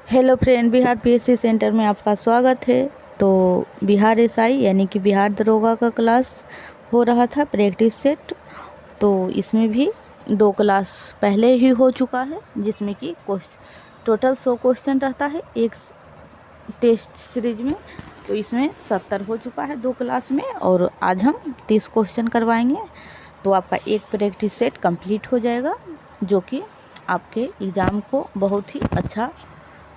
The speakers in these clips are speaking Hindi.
Hello friend, Bihar PSC centre में आपका स्वागत है। तो बिहार एसआई यानी कि बिहार दरोगा का क्लास हो रहा था, प्रैक्टिस सेट। तो इसमें भी 2 क्लास पहले ही हो चुका है, जिसमें कि टोटल 100 क्वेश्चन रहता है एक टेस्ट सीरीज में। तो इसमें 70 हो चुका है 2 क्लास में, और आज हम 30 क्वेश्चन करवाएंगे। तो आपका एक प्रैक्टिस सेट कंप्लीट हो जाएगा, जो कि आपके एग्ज़ाम को बहुत ही अच्छा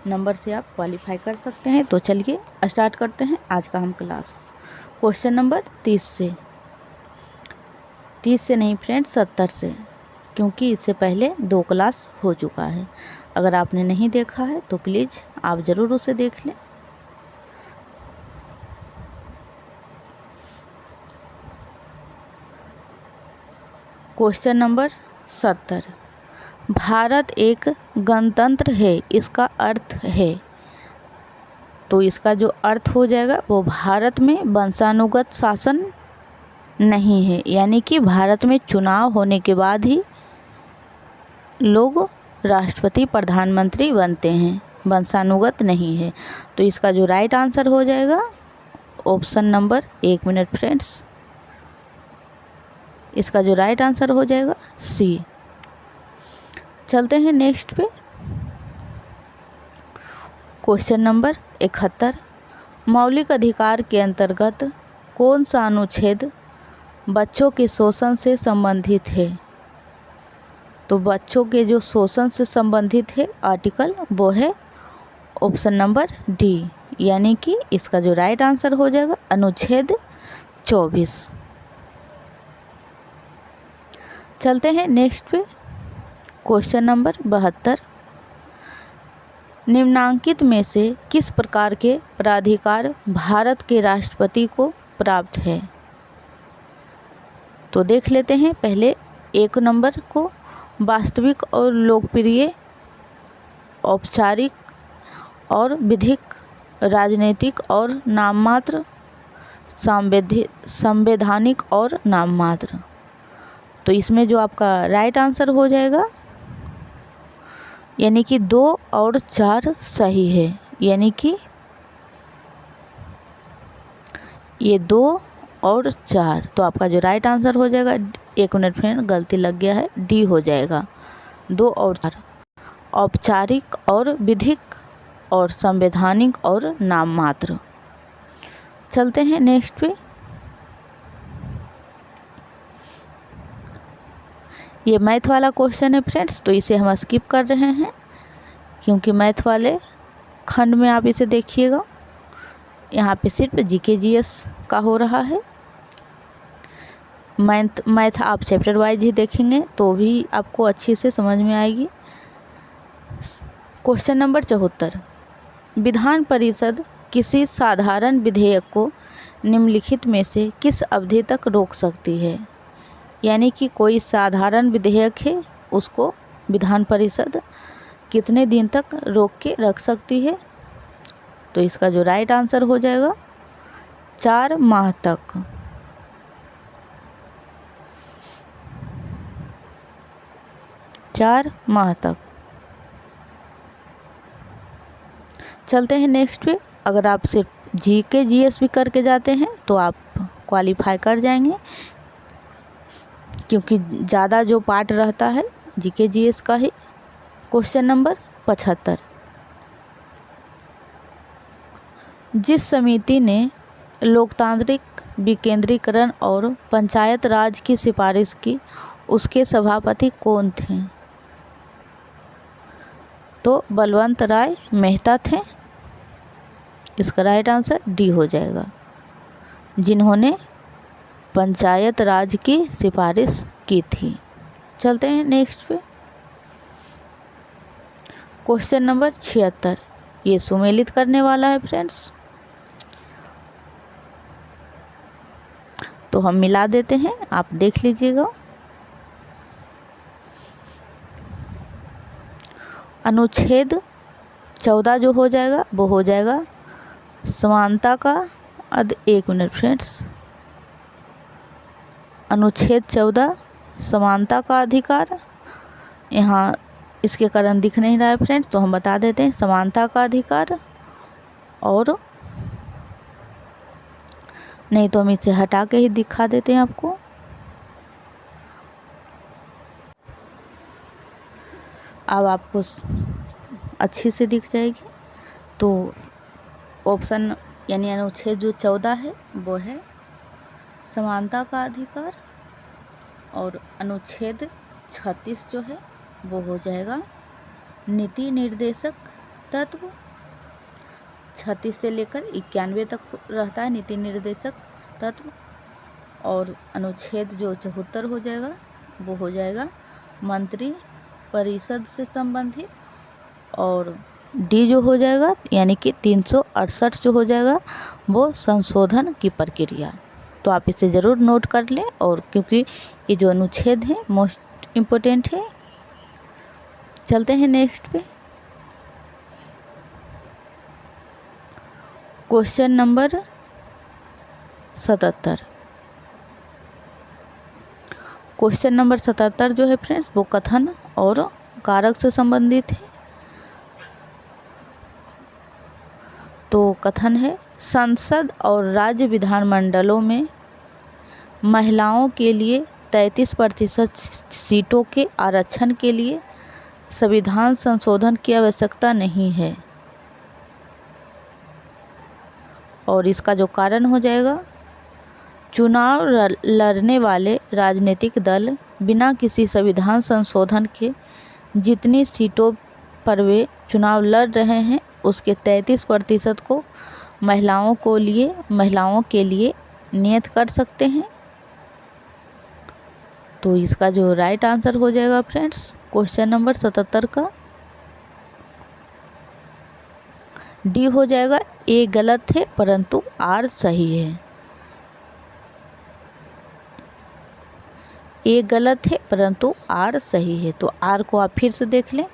नंबर से आप क्वालिफाई कर सकते हैं। तो चलिए स्टार्ट करते हैं आज का हम क्लास। क्वेश्चन नंबर 30 से नहीं फ्रेंड्स, 70 से, क्योंकि इससे पहले 2 क्लास हो चुका है। अगर आपने नहीं देखा है तो प्लीज़ आप ज़रूर उसे देख लें। क्वेश्चन नंबर 70, भारत एक गणतंत्र है, इसका अर्थ है। तो इसका जो अर्थ हो जाएगा वो भारत में वंशानुगत शासन नहीं है, यानी कि भारत में चुनाव होने के बाद ही लोग राष्ट्रपति प्रधानमंत्री बनते हैं, वंशानुगत नहीं है। तो इसका जो राइट आंसर हो जाएगा ऑप्शन नंबर, 1 मिनट फ्रेंड्स, इसका जो राइट आंसर हो जाएगा सी। चलते हैं नेक्स्ट पे। क्वेश्चन नंबर 71, मौलिक अधिकार के अंतर्गत कौन सा अनुच्छेद बच्चों के शोषण से संबंधित है। तो बच्चों के जो शोषण से संबंधित है आर्टिकल, वो है ऑप्शन नंबर डी, यानी कि इसका जो राइट आंसर हो जाएगा अनुच्छेद 24। चलते हैं नेक्स्ट पे। क्वेश्चन नंबर 72, निम्नांकित में से किस प्रकार के प्राधिकार भारत के राष्ट्रपति को प्राप्त है। तो देख लेते हैं पहले 1 नंबर को, वास्तविक और लोकप्रिय, औपचारिक और विधिक, राजनीतिक और नाममात्र, संवैधानिक और नाममात्र। तो इसमें जो आपका राइट आंसर हो जाएगा, यानी कि 2 और 4 सही है, यानी कि ये 2 और 4। तो आपका जो राइट आंसर हो जाएगा, 1 मिनट फ्रेंड गलती लग गया है, डी हो जाएगा। 2 और 4, औपचारिक और विधिक और संवैधानिक और नाममात्र। चलते हैं नेक्स्ट पे। ये मैथ वाला क्वेश्चन है फ्रेंड्स, तो इसे हम स्किप कर रहे हैं, क्योंकि मैथ वाले खंड में आप इसे देखिएगा। यहाँ पे सिर्फ जीके जीएस का हो रहा है। मैथ आप चैप्टर वाइज ही देखेंगे तो भी आपको अच्छी से समझ में आएगी। क्वेश्चन नंबर 74, विधान परिषद किसी साधारण विधेयक को निम्नलिखित में से किस अवधि तक रोक सकती है। यानी कि कोई साधारण विधेयक है, उसको विधान परिषद कितने दिन तक रोक के रख सकती है। तो इसका जो राइट आंसर हो जाएगा 4 माह तक। चलते हैं नेक्स्ट पे। अगर आप सिर्फ जीके जीएस भी करके जाते हैं तो आप क्वालिफाई कर जाएंगे, क्योंकि ज़्यादा जो पार्ट रहता है जीके जीएस का ही। क्वेश्चन नंबर 75, जिस समिति ने लोकतांत्रिक विकेंद्रीकरण और पंचायत राज की सिफारिश की, उसके सभापति कौन थे। तो बलवंत राय मेहता थे। इसका राइट आंसर डी हो जाएगा, जिन्होंने पंचायत राज की सिफारिश की थी। चलते हैं नेक्स्ट पे। क्वेश्चन नंबर 76, ये सुमेलित करने वाला है फ्रेंड्स, तो हम मिला देते हैं, आप देख लीजिएगा। अनुच्छेद 14 जो हो जाएगा वो हो जाएगा समानता का 1 मिनट फ्रेंड्स, अनुच्छेद 14 समानता का अधिकार। यहाँ इसके कारण दिख नहीं रहा है फ्रेंड्स, तो हम बता देते हैं समानता का अधिकार, और नहीं तो हम इसे हटा के ही दिखा देते हैं आपको। अब आपको अच्छी से दिख जाएगी। तो ऑप्शन यानी अनुच्छेद जो 14 है वो है समानता का अधिकार, और अनुच्छेद 36 जो है वो हो जाएगा नीति निर्देशक तत्व। 36 से लेकर 91 तक रहता है नीति निर्देशक तत्व, और अनुच्छेद जो 74 हो जाएगा वो हो जाएगा मंत्री परिषद से संबंधित, और डी जो हो जाएगा यानी कि 368 जो हो जाएगा वो संशोधन की प्रक्रिया। तो आप इसे ज़रूर नोट कर लें, और क्योंकि ये जो अनुच्छेद है मोस्ट इम्पोर्टेंट है। चलते हैं नेक्स्ट पे। Question number 77। क्वेश्चन नंबर 77 जो है फ्रेंड्स वो कथन और कारक से संबंधित है। तो कथन है, संसद और राज्य विधानमंडलों में महिलाओं के लिए 33% सीटों के आरक्षण के लिए संविधान संशोधन की आवश्यकता नहीं है, और इसका जो कारण हो जाएगा, चुनाव लड़ने वाले राजनीतिक दल बिना किसी संविधान संशोधन के जितनी सीटों पर वे चुनाव लड़ रहे हैं उसके 33% को महिलाओं के लिए नियत कर सकते हैं। तो इसका जो राइट आंसर हो जाएगा फ्रेंड्स क्वेश्चन नंबर 77 का डी हो जाएगा। ए गलत है परंतु आर सही है। ए गलत है परंतु आर सही है। तो आर को आप फिर से देख लें,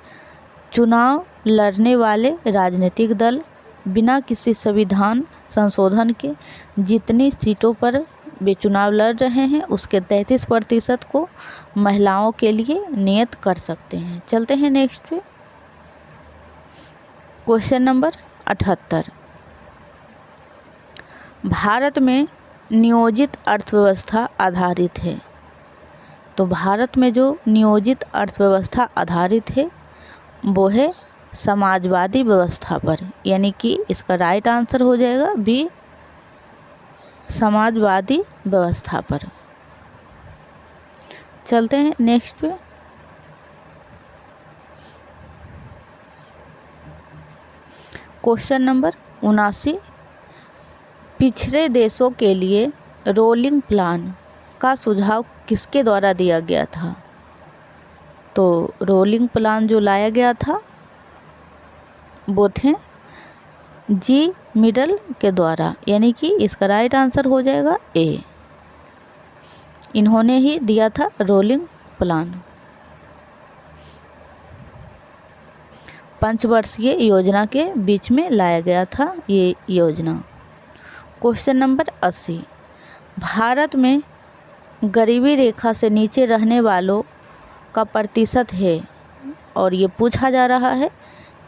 चुनाव लड़ने वाले राजनीतिक दल बिना किसी संविधान संशोधन के जितनी सीटों पर वे चुनाव लड़ रहे हैं उसके 33% को महिलाओं के लिए नियत कर सकते हैं। चलते हैं नेक्स्ट पे। Question number 78। भारत में नियोजित अर्थव्यवस्था आधारित है। तो भारत में जो नियोजित अर्थव्यवस्था आधारित है वो है समाजवादी व्यवस्था पर, यानी कि इसका राइट आंसर हो जाएगा बी, समाजवादी व्यवस्था पर। चलते हैं नेक्स्ट पे। Question number 79। पिछड़े देशों के लिए रोलिंग प्लान का सुझाव किसके द्वारा दिया गया था? तो रोलिंग प्लान जो लाया गया था वो थे जी मिडल के द्वारा, यानी कि इसका राइट आंसर हो जाएगा ए। इन्होंने ही दिया था रोलिंग प्लान। पंचवर्षीय योजना के बीच में लाया गया था ये योजना। Question number 80। भारत में गरीबी रेखा से नीचे रहने वालों का प्रतिशत है, और ये पूछा जा रहा है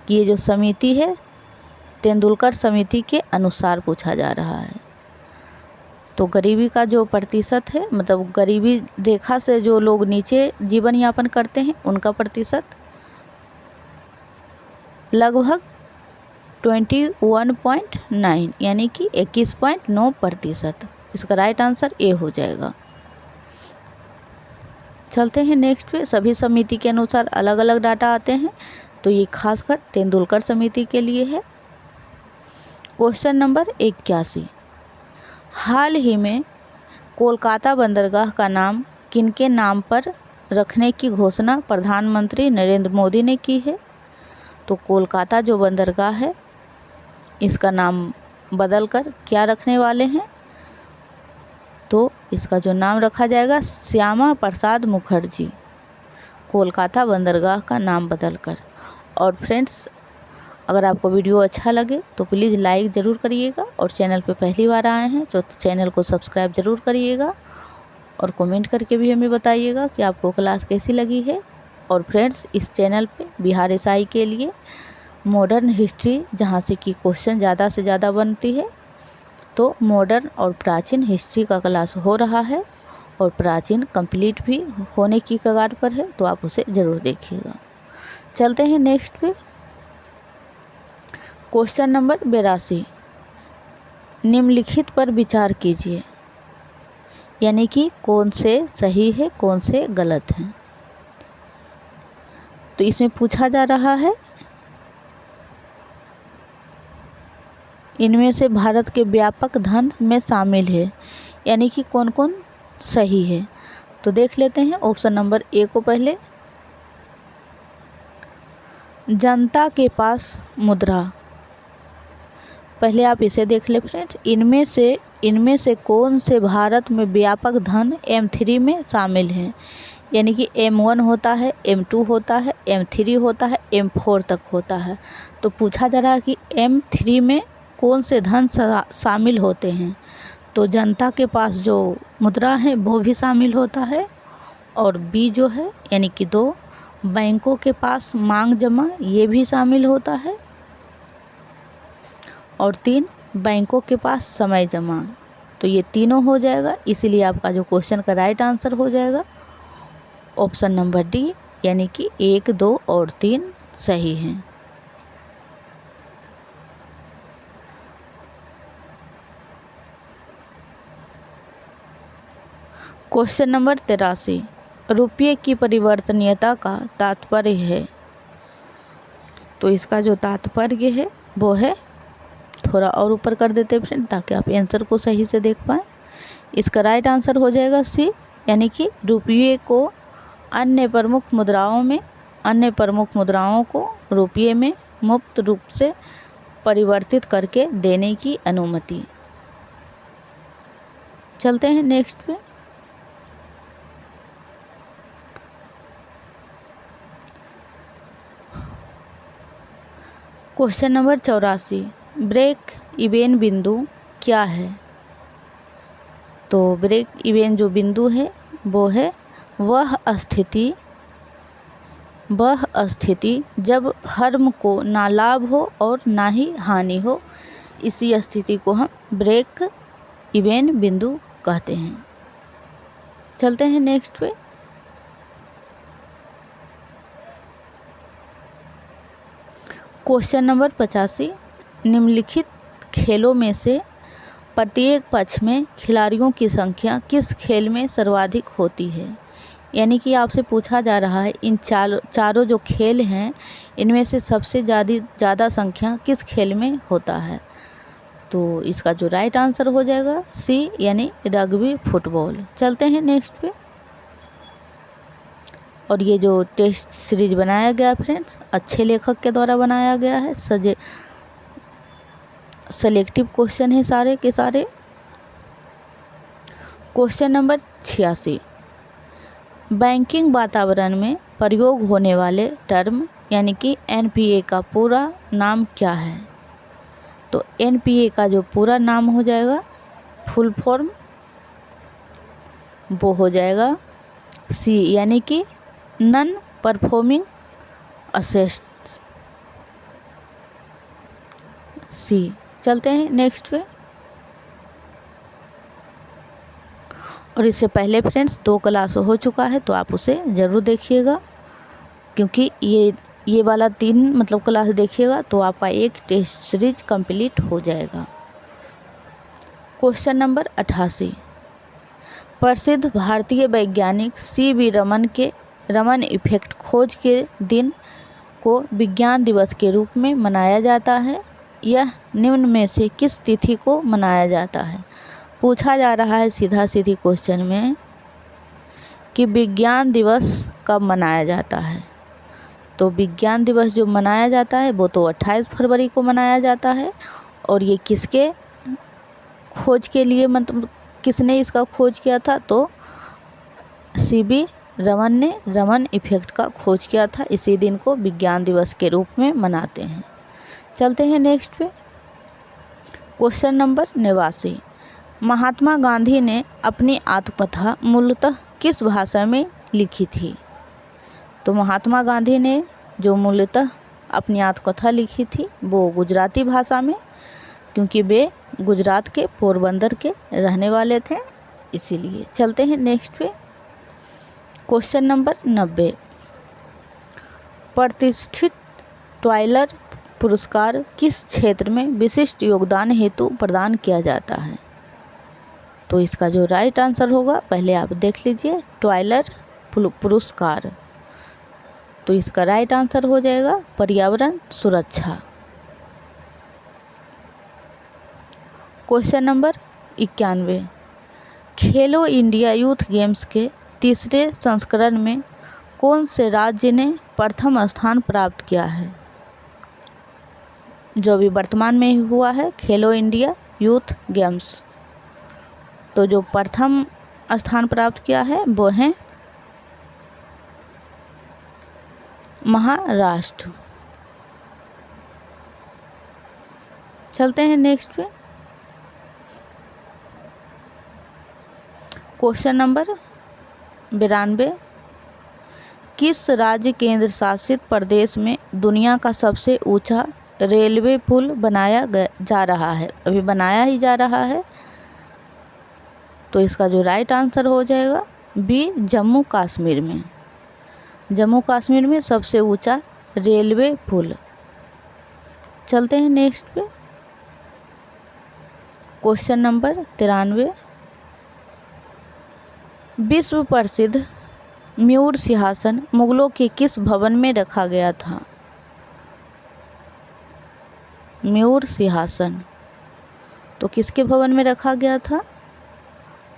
कि ये जो समिति है तेंदुलकर समिति के अनुसार पूछा जा रहा है। तो गरीबी का जो प्रतिशत है, मतलब गरीबी रेखा से जो लोग नीचे जीवन यापन करते हैं उनका प्रतिशत लगभग 21.9 यानी कि 21.9%। इसका राइट आंसर ए हो जाएगा। चलते हैं नेक्स्ट पे। सभी समिति के अनुसार अलग अलग डाटा आते हैं, तो ये खासकर तेंदुलकर समिति के लिए है। Question number 81। हाल ही में कोलकाता बंदरगाह का नाम किनके नाम पर रखने की घोषणा प्रधानमंत्री नरेंद्र मोदी ने की है? तो कोलकाता जो बंदरगाह है इसका नाम बदलकर क्या रखने वाले हैं? तो इसका जो नाम रखा जाएगा श्यामा प्रसाद मुखर्जी, कोलकाता बंदरगाह का नाम बदलकर। और फ्रेंड्स, अगर आपको वीडियो अच्छा लगे तो प्लीज़ लाइक ज़रूर करिएगा, और चैनल पे पहली बार आए हैं तो चैनल को सब्सक्राइब ज़रूर करिएगा, और कमेंट करके भी हमें बताइएगा कि आपको क्लास कैसी लगी है। और फ्रेंड्स इस चैनल पे बिहार एसआई के लिए मॉडर्न हिस्ट्री जहाँ से कि क्वेश्चन ज़्यादा से ज़्यादा बनती है, तो मॉडर्न और प्राचीन हिस्ट्री का क्लास हो रहा है और प्राचीन कंप्लीट भी होने की कगार पर है, तो आप उसे ज़रूर देखिएगा। चलते हैं नेक्स्ट पे। क्वेश्चन नंबर 82, निम्नलिखित पर विचार कीजिए, यानी कि कौन से सही है कौन से गलत हैं। तो इसमें पूछा जा रहा है इनमें से भारत के व्यापक धन में शामिल है, यानी कि कौन कौन सही है। तो देख लेते हैं ऑप्शन नंबर ए को पहले। जनता के पास मुद्रा, पहले आप इसे देख ले फ्रेंड्स। इनमें से कौन से भारत में व्यापक धन M3 में शामिल है, यानी कि M1 होता है, M2 होता है, M3 होता है, M4 तक होता है। तो पूछा जा रहा है कि M3 में कौन से धन शामिल होते हैं। तो जनता के पास जो मुद्रा है वो भी शामिल होता है, और बी जो है यानी कि 2 बैंकों के पास मांग जमा ये भी शामिल होता है, और 3 बैंकों के पास समय जमा। तो ये तीनों हो जाएगा, इसीलिए आपका जो क्वेश्चन का राइट आंसर हो जाएगा ऑप्शन नंबर डी, यानी कि 1, 2 और 3 सही हैं। क्वेश्चन नंबर 83, रुपये की परिवर्तनीयता का तात्पर्य है। तो इसका जो तात्पर्य है वो है, थोड़ा और ऊपर कर देते हैं फ्रेंड ताकि आप आंसर को सही से देख पाएँ। इसका राइट आंसर हो जाएगा सी, यानी कि रुपये को अन्य प्रमुख मुद्राओं को रुपये में मुफ्त रूप से परिवर्तित करके देने की अनुमति। चलते हैं नेक्स्ट पे। क्वेश्चन नंबर 84, ब्रेक इवेन बिंदु क्या है। तो ब्रेक इवेन जो बिंदु है वो है वह स्थिति जब फर्म को ना लाभ हो और ना ही हानि हो, इसी स्थिति को हम ब्रेक इवेन बिंदु कहते हैं। चलते हैं नेक्स्ट पे। क्वेश्चन नंबर 85, निम्नलिखित खेलों में से प्रत्येक पक्ष में खिलाड़ियों की संख्या किस खेल में सर्वाधिक होती है, यानी कि आपसे पूछा जा रहा है इन चारों जो खेल हैं इनमें से सबसे ज़्यादा संख्या किस खेल में होता है। तो इसका जो राइट आंसर हो जाएगा सी, यानी रग्बी फुटबॉल। चलते हैं नेक्स्ट पे। और ये जो टेस्ट सीरीज बनाया गया फ्रेंड्स अच्छे लेखक के द्वारा बनाया गया है, सेलेक्टिव क्वेश्चन है सारे के सारे। क्वेश्चन नंबर 86, बैंकिंग वातावरण में प्रयोग होने वाले टर्म यानी कि NPA का पूरा नाम क्या है। तो NPA का जो पूरा नाम हो जाएगा फुल फॉर्म वो हो जाएगा सी, यानी कि नॉन परफॉर्मिंग असेट्स, सी। चलते हैं नेक्स्ट पे। और इससे पहले फ्रेंड्स 2 क्लास हो चुका है, तो आप उसे ज़रूर देखिएगा, क्योंकि ये वाला 3 मतलब क्लास देखिएगा तो आपका एक टेस्ट सीरीज कंप्लीट हो जाएगा। क्वेश्चन नंबर 88, प्रसिद्ध भारतीय वैज्ञानिक CV रमन के रमन इफेक्ट खोज के दिन को विज्ञान दिवस के रूप में मनाया जाता है। यह निम्न में से किस तिथि को मनाया जाता है। पूछा जा रहा है सीधी क्वेश्चन में कि विज्ञान दिवस कब मनाया जाता है। तो विज्ञान दिवस जो मनाया जाता है वो तो 28 फरवरी को मनाया जाता है, और ये किसके खोज के लिए, मतलब किसने इसका खोज किया था, तो CV रमन ने रमन इफेक्ट का खोज किया था। इसी दिन को विज्ञान दिवस के रूप में मनाते हैं। चलते हैं नेक्स्ट पे। क्वेश्चन नंबर 89, महात्मा गांधी ने अपनी आत्मकथा मूलतः किस भाषा में लिखी थी। तो महात्मा गांधी ने जो मूलतः अपनी आत्मकथा लिखी थी वो गुजराती भाषा में, क्योंकि वे गुजरात के पोरबंदर के रहने वाले थे, इसीलिए। चलते हैं नेक्स्ट पे। क्वेश्चन नंबर 90, प्रतिष्ठित टॉयलर पुरस्कार किस क्षेत्र में विशिष्ट योगदान हेतु प्रदान किया जाता है? तो इसका जो राइट आंसर होगा, पहले आप देख लीजिए, टॉयलर पुरस्कार। तो इसका राइट आंसर हो जाएगा पर्यावरण सुरक्षा। क्वेश्चन नंबर 91, खेलो इंडिया यूथ गेम्स के तीसरे संस्करण में कौन से राज्य ने प्रथम स्थान प्राप्त किया है? जो भी वर्तमान में हुआ है खेलो इंडिया यूथ गेम्स, तो जो प्रथम स्थान प्राप्त किया है वो है महाराष्ट्र। चलते हैं नेक्स्ट पे। क्वेश्चन नंबर 92, किस राज्य केंद्र शासित प्रदेश में दुनिया का सबसे ऊंचा रेलवे पुल बनाया जा रहा है? अभी बनाया ही जा रहा है। तो इसका जो राइट आंसर हो जाएगा बी, जम्मू कश्मीर में। जम्मू कश्मीर में सबसे ऊंचा रेलवे पुल। चलते हैं नेक्स्ट पे। क्वेश्चन नंबर 93, विश्व प्रसिद्ध मयूर सिंहासन मुगलों के किस भवन में रखा गया था? मयूर सिंहासन तो किसके भवन में रखा गया था?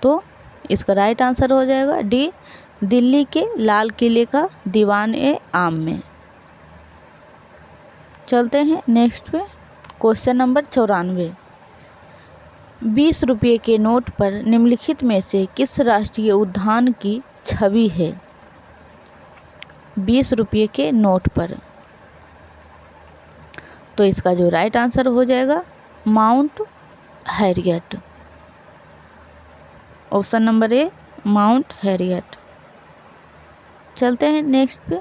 तो इसका राइट आंसर हो जाएगा डी, दिल्ली के लाल किले का दीवान ए आम में। चलते हैं नेक्स्ट पे। क्वेश्चन नंबर 94, 20 रुपये के नोट पर निम्नलिखित में से किस राष्ट्रीय उद्यान की छवि है? 20 रुपये के नोट पर, तो इसका जो राइट आंसर हो जाएगा mount Harriet. Option number A, mount Harriet. चलते हैं नेक्स्ट पे।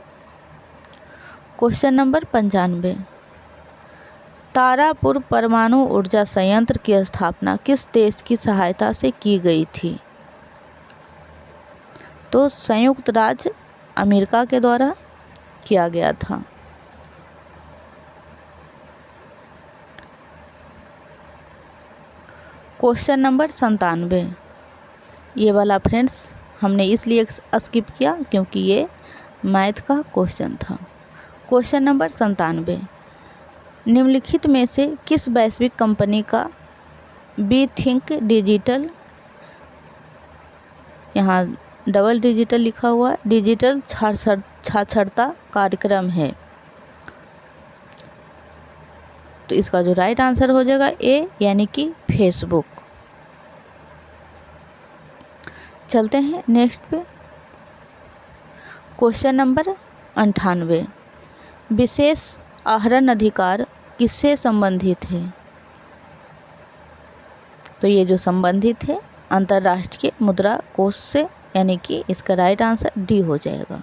क्वेश्चन नंबर 95, तारापुर परमाणु ऊर्जा संयंत्र की स्थापना किस देश की सहायता से की गई थी? तो संयुक्त राज्य अमेरिका के द्वारा किया गया था। क्वेश्चन नंबर 97, ये वाला फ्रेंड्स हमने इसलिए स्किप किया क्योंकि ये मैथ का क्वेश्चन था। क्वेश्चन नंबर 97, निम्नलिखित में से किस वैश्विक कंपनी का बी थिंक डिजिटल, यहाँ डबल डिजिटल लिखा हुआ है, डिजिटल साक्षरता कार्यक्रम है? तो इसका जो राइट आंसर हो जाएगा ए, यानी कि फेसबुक। चलते हैं नेक्स्ट पे। क्वेश्चन नंबर 98, विशेष आहरण अधिकार किससे संबंधित है? तो ये जो संबंधित है अंतर्राष्ट्रीय मुद्रा कोष से, यानी कि इसका राइट आंसर डी हो जाएगा।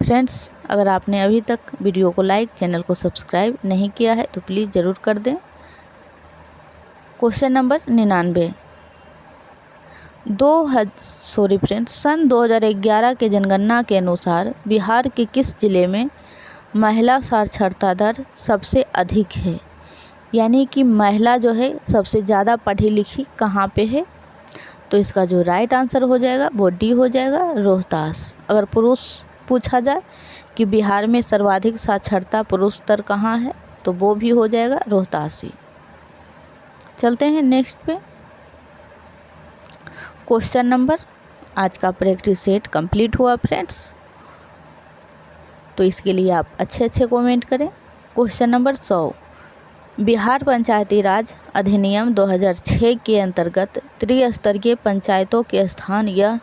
फ्रेंड्स, अगर आपने अभी तक वीडियो को लाइक, चैनल को सब्सक्राइब नहीं किया है तो प्लीज़ ज़रूर कर दें। क्वेश्चन नंबर 99, सन 2011 के जनगणना के अनुसार बिहार के किस जिले में महिला साक्षरता दर सबसे अधिक है? यानी कि महिला जो है सबसे ज़्यादा पढ़ी लिखी कहाँ पे है? तो इसका जो राइट आंसर हो जाएगा वो डी हो जाएगा, रोहतास। अगर पुरुष पूछा जाए कि बिहार में सर्वाधिक साक्षरता पुरुष दर कहाँ है, तो वो भी हो जाएगा रोहतासी। चलते हैं नेक्स्ट पे। क्वेश्चन नंबर, आज का प्रैक्टिस सेट कंप्लीट हुआ फ्रेंड्स, तो इसके लिए आप अच्छे कमेंट करें। क्वेश्चन नंबर 100, बिहार पंचायती राज अधिनियम 2006 के अंतर्गत त्रिस्तरीय पंचायतों के स्थान या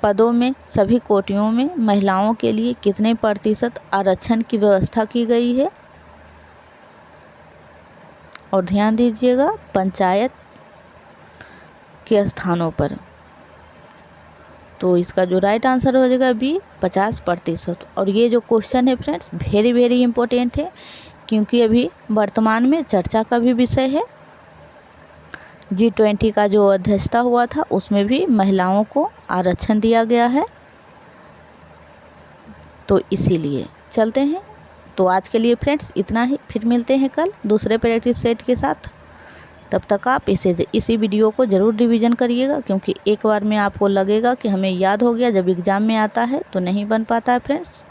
पदों में सभी कोटियों में महिलाओं के लिए कितने प्रतिशत आरक्षण की व्यवस्था की गई है? और ध्यान दीजिएगा, पंचायत के स्थानों पर। तो इसका जो राइट आंसर हो जाएगा बी 50%। और ये जो क्वेश्चन है फ्रेंड्स वेरी वेरी इंपॉर्टेंट है, क्योंकि अभी वर्तमान में चर्चा का भी विषय है। G20 का जो अध्यक्षता हुआ था उसमें भी महिलाओं को आरक्षण दिया गया है, तो इसीलिए चलते हैं। तो आज के लिए फ्रेंड्स इतना ही, फिर मिलते हैं कल दूसरे प्रैक्टिस सेट के साथ। तब तक आप इसी वीडियो को ज़रूर रिवीजन करिएगा, क्योंकि एक बार में आपको लगेगा कि हमें याद हो गया, जब एग्ज़ाम में आता है तो नहीं बन पाता है फ्रेंड्स।